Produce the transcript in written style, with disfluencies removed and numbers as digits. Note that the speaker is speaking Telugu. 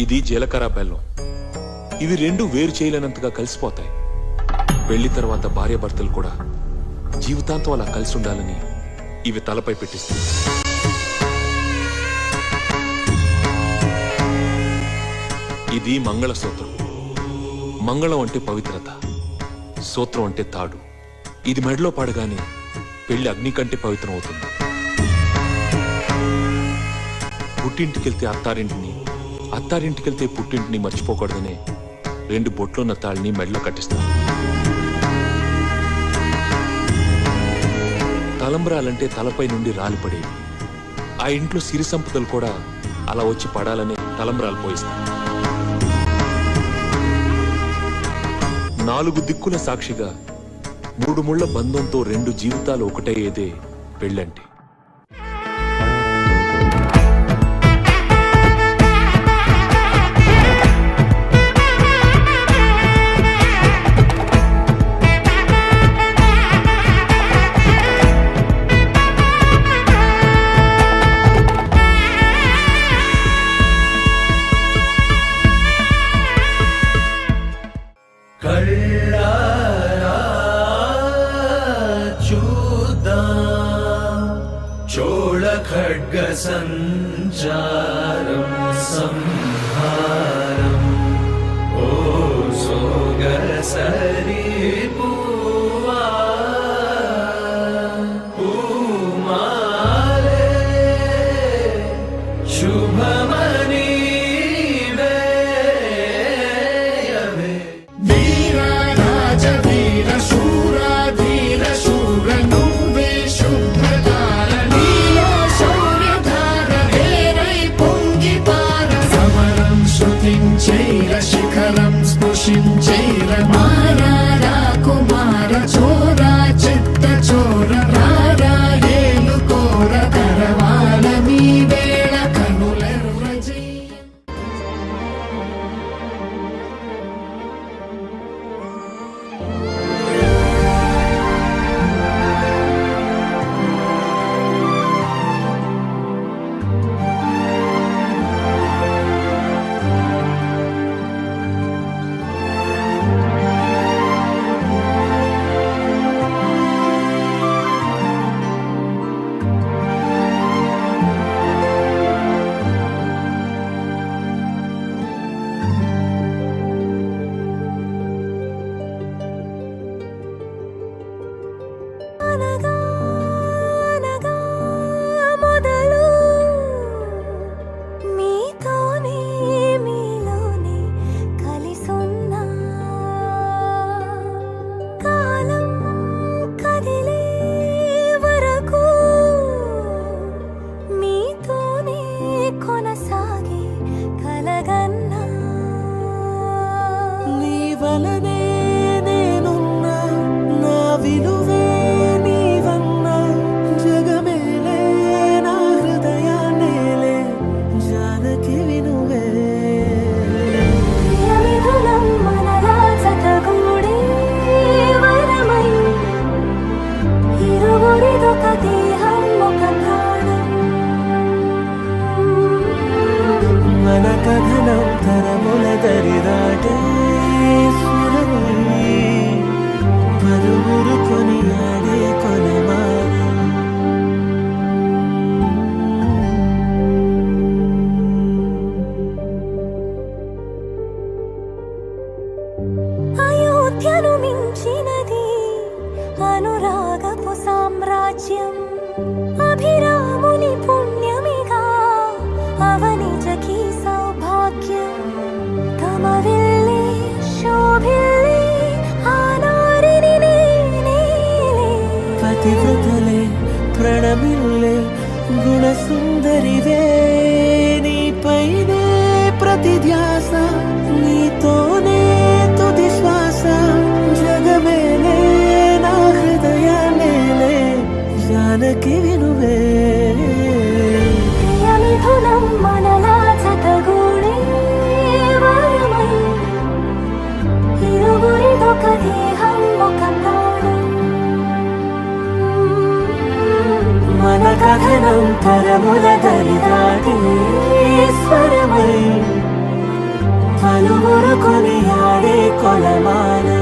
ఇది జీలకర్ర బెల్లం. ఇవి రెండు వేరు చేయలేనంతగా కలిసిపోతాయి. పెళ్లి తర్వాత భార్యాభర్తలు కూడా జీవితాంతం అలా కలిసి ఉండాలని ఇవి తలపై పెట్టిస్తుంది. ఇది మంగళసూత్రం. మంగళం అంటే పవిత్రత, సూత్రం అంటే తాడు. ఇది మెడలో పడగానే పెళ్లి అగ్ని కంటే పవిత్రం అవుతుంది. పుట్టింటికెళ్తే అత్తారింటిని, అత్తారింటికెళ్తే పుట్టింటిని మర్చిపోకూడదనే 2 బొట్లున్న తాళిని మెడలో కట్టిస్తాను. తలంబ్రాలంటే తలపై నుండి రాలిపడేవి. ఆ ఇంట్లో సిరి సంపదలు కూడా అలా వచ్చి పడాలనే తలంబ్రాలు పోయిస్తాను. 4 దిక్కుల సాక్షిగా 3 ముళ్ల బంధంతో 2 జీవితాలు ఒకటయ్యేదే పెళ్ళంటే. చోళ ఖడ్గ సంచారం సంహారం ఓ సోగర సరి పూవా పూమాలే శుభమని వేయవే. వీర రాజ వీర శూర ధీర శూర నువ్వే శుభ్రధార నీలో శౌర్యధార హేరై పొంగి పార సమరం శృతించైర శిఖరం స్పృశించైర మారా రాకుమార చోర చిత్త చోర రారా ఏలుకోర కరవాల మీ వేళ కనులెర్రజై. అయోధ్యను మించినది అనురాగపు సామ్రాజ్యం. అభిరాముని పుణ్యమిగా అవనిజకి సౌభాగ్యం. తమ వెళ్ళి శోభిల్లి ఆనారిని నేనే పతివ్రతలే ప్రణమిల్లే గుణసుందరివే. నీపైనే ప్రతి ధ్యాస నీతోనే తుది శ్వాస. జగమేలే నా హృదయాలేలే జానకి వినువే. ప్రియమిథునం మనలా జతగూడే వరమై ఇరువురిదొక దేహం ఒక ప్రాణం. మన కథనం తరముల దరిదాటి స్వరమై పలువురు కొనియాడే కొలమానం